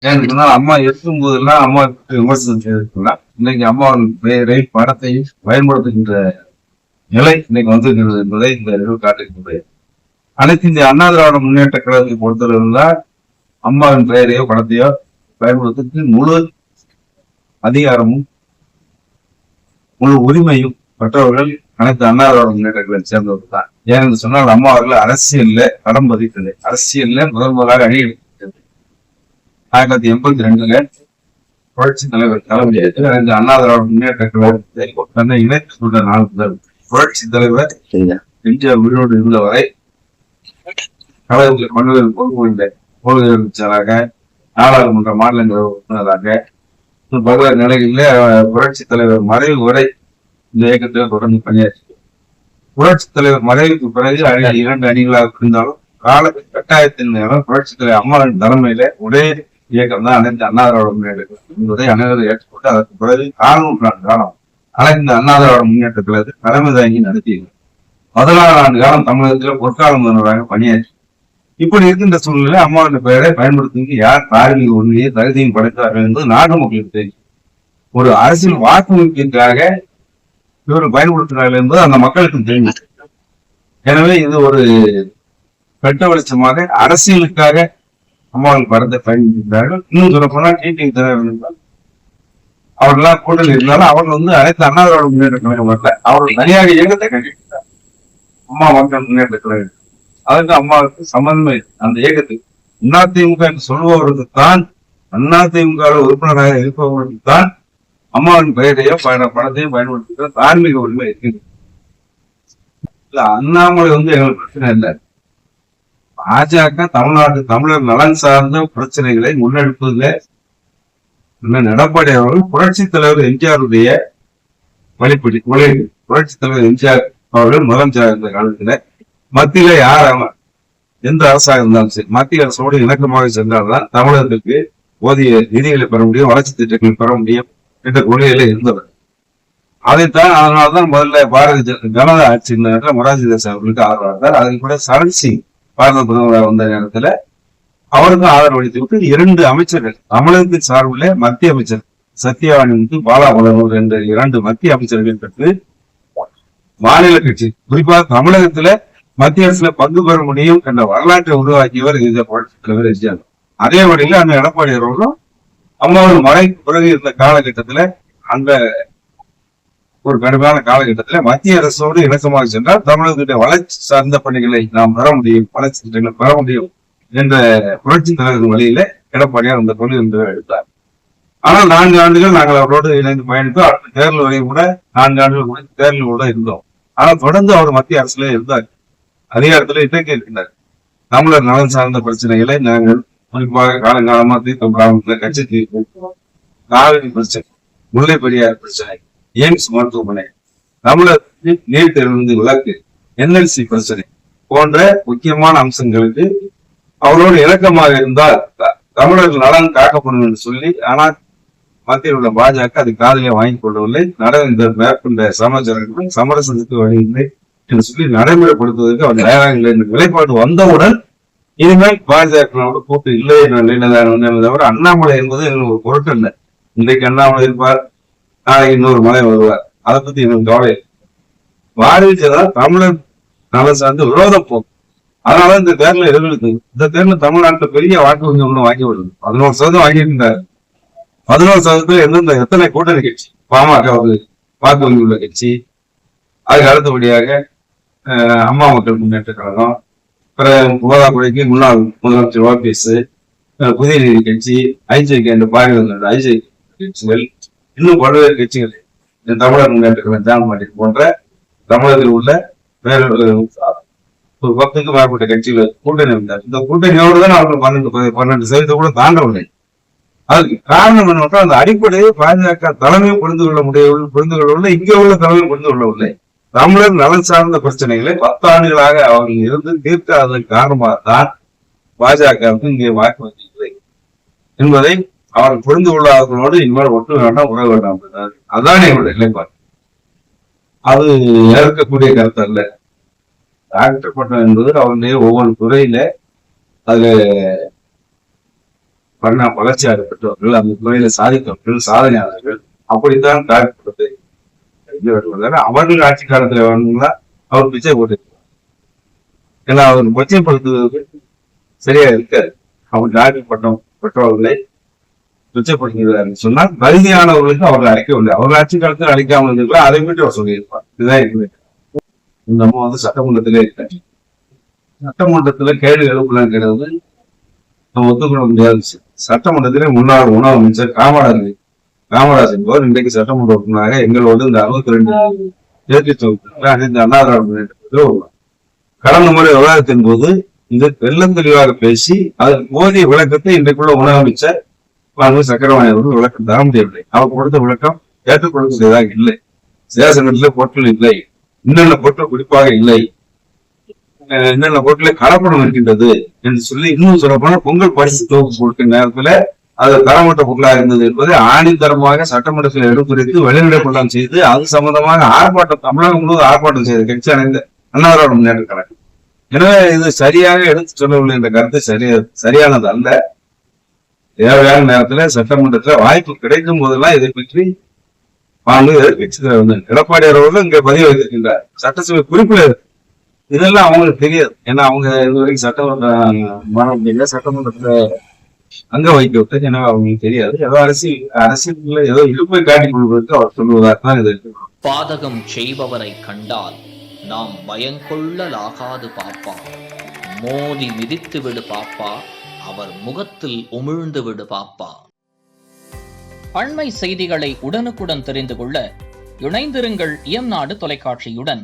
ஏன்னு அம்மா இருக்கும் போதெல்லாம் அம்மா விமர்சனம் செய்திருக்கலாம். இன்னைக்கு அம்மாவின் பெயரை படத்தை பயன்படுத்துகின்ற நிலை இன்னைக்கு வந்திருக்கிறது என்பதை இந்த நிகழ்வு காட்டுகின்றது. அனைத்து இந்திய அண்ணா திராவிட முன்னேற்ற கழகத்தை பொறுத்தவரைதான் அம்மாவின் பெயரையோ படத்தையோ பயன்படுத்துவதற்கு முழு அதிகாரமும் முழு உரிமையும் பெற்றவர்கள் அனைத்து அண்ணா திராவிட முன்னேற்ற கழகத்தை சேர்ந்தவர்கள் தான். ஏனென்று சொன்னால் அம்மா அவர்கள் அரசியல்ல கடம் பதித்தது. அரசியல்ல முதலாக அணியில் 1982 புரட்சி தலைவர் தலைமையேற்று அண்ணா திராவிட முன்னேற்ற கழகத்தை தன்னை இணைத்து கொண்ட நாள் முதல் புரட்சி தலைவர் எம்ஜிஆர் உயிரோடு இருந்தவரை கழகத்தில் பல்வேறு பொறுப்பு அமைச்சராக, நாடாளுமன்ற மாநிலங்களவை உறுப்பினராக பல்வேறு நிலைகளிலே புரட்சி தலைவர் மறைவு வரை இந்த இயக்கத்தில் தொடர்ந்து பணியாற்றி, புரட்சி தலைவர் மறைவுக்கு பிறகு 2 அணிகளாக பிரிந்தாலும் கால கட்டாயத்தின் நேரம் புரட்சி தலைவர் அம்மாவின் தலைமையில ஒரே இயக்கம் தான் அனைத்து அண்ணா திராவிட முன்னேற்ற கழகம் என்பதை அனைவரும் ஏற்றுக்கொண்டு அதற்கு பிறகு 400 காலம் அனைத்து அண்ணா திராவிட முன்னேற்ற கழகத்தை தலைமை தாங்கி நடத்தியது. 16 ஆண்டு காலம் தமிழகத்தில் பொற்கால முதல்வராக பணியாற்றி, இப்படி இருக்கின்ற சூழ்நிலை அம்மாவின் பெயரை பயன்படுத்தி யார் தார்மீக உண்மையை தகுதியும் படைத்தார்கள் என்பது நாட்டு மக்களுக்கு தெரியும். ஒரு அரசியல் வாக்குறுதிக்காக இவர்கள் பயன்படுத்துகிறார்கள் என்பது அந்த மக்களுக்கும் தெரியும். எனவே இது ஒரு வெட்ட வெளிச்சமாக அரசியலுக்காக அம்மாவின் படத்தை பயன்படுத்துகிறார்கள். இன்னும் சொல்ல போனா டிடிவி தினகரன் அவர்களெல்லாம் கூட்டணி இருந்தாலும் அவர்கள் அனைத்து அண்ணா திராவிட முன்னேற்ற கழகம் வரல, அவர்கள் தனியாக இயக்கத்தை கண்டிப்பார் அம்மா மக்கள் முன்னேற்ற கழகம். அதற்கு அம்மாவுக்கு சம்பந்தமே அந்த இயக்கத்துக்கு அதிமுக என்று சொல்பவர்களுக்கு தான், அதிமுக உறுப்பினராக இருப்பவர்களுக்கு தான் அம்மாவின் பெயரையோ படத்தையும் பயன்படுத்துகிற தார்மீக உரிமை இருக்குது. இல்ல அண்ணாமலை எங்களுக்கு பிரச்சனை இல்லை. பாஜக தமிழ்நாட்டு தமிழர் நலன் சார்ந்த பிரச்சனைகளை முன்னெடுப்பதில் எடப்பாடி அவர்கள் புரட்சி தலைவர் எம்ஜிஆருடைய வழிபடி புரட்சி தலைவர் எம்ஜிஆர் அவர்கள் முதலமைச்சராக இருந்த காலத்துல மத்தியில யார் எந்த அரசாக இருந்தாலும் சரி மத்திய அரசோடு இணக்கமாக சென்றால்தான் தமிழகத்திற்கு போதிய நிதிகளை பெற முடியும், வளர்ச்சி திட்டங்களை பெற முடியும் என்ற கொள்கையில இருந்தவர். அதைத்தான் அதனால்தான் முதல்ல பாரதிய ஜனதா ஆட்சி நேரத்தில் மொரார்ஜி தேசாய் அவர்களுக்கு ஆதரவாக, அதில் கூட சரண் சிங் பாரத பிரதமராக வந்த நேரத்துல அவருக்கும் ஆதரவு அளித்து விட்டு 2 அமைச்சர்கள் தமிழகத்தின் சார்பில் மத்திய அமைச்சர் சத்யவாணி பாலா பலனூர் என்ற 2 மத்திய அமைச்சர்கள் பெற்று மாநில கட்சி குறிப்பாக தமிழகத்துல மத்திய அரசுல பங்கு பெற முடியும் என்ற வரலாற்றை உருவாக்கியவர் இந்த புரட்சி தலைவர் எம்ஜிஆர். அதே வழியில அந்த எடப்பாடி அவர்களும் அம்மாவின் மறைக்கு பிறகு இருந்த காலகட்டத்துல அந்த ஒரு கடுமையான காலகட்டத்துல மத்திய அரசோடு இணக்கமாக சென்றால் தமிழகத்துடைய வளர்ச்சி சார்ந்த பணிகளை நாம் பெற முடியும், வளர்ச்சி திட்டங்களை பெற முடியும் என்ற புரட்சி தலைவர் வழியில எடப்பாடியார் அந்த கொள்கை எடுத்தார். ஆனால் 4 ஆண்டுகள் நாங்கள் அவரோடு இணைந்து பயணித்தோம். அடுத்த தேர்தல் வரையும் கூட 4 ஆண்டுகள் கூட தேர்தல் கூட இருந்தோம். ஆனால் தொடர்ந்து அவர் மத்திய அரசுல இருந்தார், அதிகாரத்துல இன்றைக்கு இருக்கின்றார். தமிழர் நலன் சார்ந்த பிரச்சனைகளை நாங்கள் குறிப்பாக காலங்காலமா தீர்த்த கட்சி தீர்ப்பு, காவிரி பிரச்சனை, முல்லை பெரியார் பிரச்சனை, எய்ம்ஸ் மருத்துவமனை, தமிழர் நீட் தேர்வு விலக்கு, என்எல்சி பிரச்சனை போன்ற முக்கியமான அம்சங்களுக்கு அவரோடு இணக்கமாக இருந்தால் தமிழர்கள் நலன் காக்கப்படும் என்று சொல்லி, ஆனால் மத்தியில் உள்ள பாஜக அது காதலியை வாங்கிக் கொள்ளவில்லை. மேற்கொண்ட சமரசத்துக்கு வழியில்லை என்று சொல்லி நடைமுறைப்படுத்துவதற்கு அவர் தயாராக இல்லை என்ற நிலைப்பாடு வந்தவுடன் இனிமேல் பாஜகவோட கூட்டு இல்லை என்ற நிலைதான் தவிர அண்ணாமலை என்பது எங்களுக்கு ஒரு பொருட்டு இல்லை. இன்றைக்கு அண்ணாமலை இருப்பார், நாளைக்கு இன்னொரு மலை வருவார், அதை பத்தி எனக்கு கவலை. பாரதிய தமிழர் நலன் சார்ந்து விரோதம் போகும். அதனால இந்த தேர்தல் எதிர்த்து இந்த தேர்தல் தமிழ்நாட்டுல பெரிய வாக்கு வங்கி ஒண்ணு வாங்கி விடுது. 11% வாங்கியிருந்தார். 11% எத்தனை கூட்டணி கட்சி, பாமக வாக்கு வங்கி உள்ள கட்சி, அதுக்கு அடுத்தபடியாக அம்மா மக்கள் முன்னேற்ற கழகம், போதாக்குடிக்கு முன்னாள் முதலமைச்சர் ஓபிஎஸ், புதிய நீதி கட்சி, ஐஜேகே என்ற பாரிவந்த ஐஜேகே கட்சிகள், இன்னும் பல்வேறு கட்சிகள், தமிழர் முன்னேற்ற கழகம் ஜான்மாட்டி போன்ற தமிழகத்தில் உள்ள வேறு ஒரு 10க்கும் மேற்பட்ட கட்சிகள் கூட்டணி இருந்தார். இந்த கூட்டணியோடு தான் அவர்கள் 12% கூட தாண்டவில்லை. அதுக்கு காரணம் என்னவென்றால் அந்த அடிப்படையை பாஜக தலைமையும் புரிந்து கொள்ளவில்லை, இங்கே உள்ள தலைமையும் புரிந்து கொள்ளவில்லை. தமிழர் நலன் சார்ந்த பிரச்சனைகளை 10 ஆண்டுகளாக அவர்கள் இருந்து தீர்க்காததன் காரணமாகத்தான் பாஜகவுக்கு இங்கே வாக்கு வங்கி இல்லை என்பதை அவர்கள் புரிந்து கொள்ளாதவர்களோடு இனிமேல் ஒட்டு வேண்டாம், உறவு வேண்டாம். அதுதான் எங்களுடைய நிலைப்பாடு. அது ஏற்கக்கூடிய கருத்து அல்ல. டாக்டர் பட்டம் என்பது அவருடைய ஒவ்வொரு துறையில அது வளர்ச்சியாக பெற்றவர்கள், அந்த துறையில சாதித்தவர்கள், சாதனையாளர்கள், அப்படித்தான் தாழ்த்தப்பட்டது. அவர்கள் ஆட்சி காலத்துல வேணுங்களா அவர் பிச்சை போட்டு, ஏன்னா அவர் கொச்சைப்படுத்துவதற்கு சரியா இருக்காது. அவர் டாக்டர் பட்டம் பெற்றவர்களை கொச்சைப்படுத்துகிறார் சொன்னால் தகுதியானவர்களுக்கு அவர்கள் அழைக்கவில்லை. அவர்கள் ஆட்சி காலத்தில் அழைக்காமல் இருந்திருக்கலாம், அதை பற்றி அவர் சொல்லியிருப்பார். இதுதான் இருக்குது. இந்த அம்மா சட்டமன்றத்திலே இருக்காங்க. சட்டமன்றத்துல கேள்வி எழுப்புலங்கிறது நம்ம ஒத்துக்கொள்ள முடியாத விஷயம். சட்டமன்றத்திலே முன்னாள் உணவு அமைச்சர் காமராஜ் என்பவர் இன்றைக்கு சட்டமன்ற உறுப்பினராக எங்களோடு இந்த 62 தேர்தல் தொகுதியில் அனைத்து அண்ணா திராவிட முன்னேற்ற கடந்த முறை விவாதத்தின் போது இந்த வெள்ளம் தெளிவாக பேசி அதற்கு போதிய விளக்கத்தை இன்றைக்குள்ள உணவு அமைச்சர் சக்கரவாணி அவர்கள் விளக்கம் தர முடியவில்லை. அவர் கொடுத்த விளக்கம் ஏற்றுக்கொள்ளக்கூடியதாக இல்லை. சேசனத்திலே பொருட்கள் இல்லை, இன்னென்ன பொருட்கள் குறிப்பாக இல்லை, என்னென்ன பொருட்களை கலப்படம் இருக்கின்றது என்று சொல்லி, இன்னும் சொல்ல போனா பொங்கல் பரிசு தொகுப்பு கொடுக்கிற நேரத்துல அது தரமற்ற பொருளாக இருந்தது என்பதை ஆணித்தரமாக சட்டமன்றத்தில் எடுத்துரைத்து வெளிநடப்படம் செய்து அது சம்பந்தமாக ஆர்ப்பாட்டம் தமிழகம் முழுவதும் ஆர்ப்பாட்டம் செய்த கட்சி அனைந்த அண்ணா திராவிட முன்னேற்ற கழகம். எனவே இது சரியாக எடுத்து சொல்லவில்லை என்ற கருத்து சரியானது அல்ல. தேவையான நேரத்துல சட்டமன்றத்துல வாய்ப்பு கிடைக்கும் போதெல்லாம் இதை பற்றி எதிர்கட்சி தலைவர் எடப்பாடி அவர்கள் இங்க பதிவு வைத்திருக்கின்றார். சட்டசபை குறிப்பில் இதெல்லாம் அவங்களுக்கு தெரியாது. ஏன்னா அவங்க இதுவரைக்கும் சட்டமன்றத்துல அங்க வைக்க விட்டது. எனவே அவங்களுக்கு தெரியாது. ஏதோ அரசியல் ஏதோ இழுப்பை காட்டிக் கொள்வதற்கு அவர் சொல்வதாக இது. பாதகம் செய்பவரை கண்டால் நாம் பயங்கொள்ளலாகாது பாப்பா, மோதி மிதித்து விடு பாப்பா, அவர் முகத்தில் உமிழ்ந்து விடு பாப்பா. அண்மை செய்திகளை உடனுக்குடன் தெரிந்து கொள்ள இணைந்திருங்கள் இயம்நாடு தொலைக்காட்சியுடன்.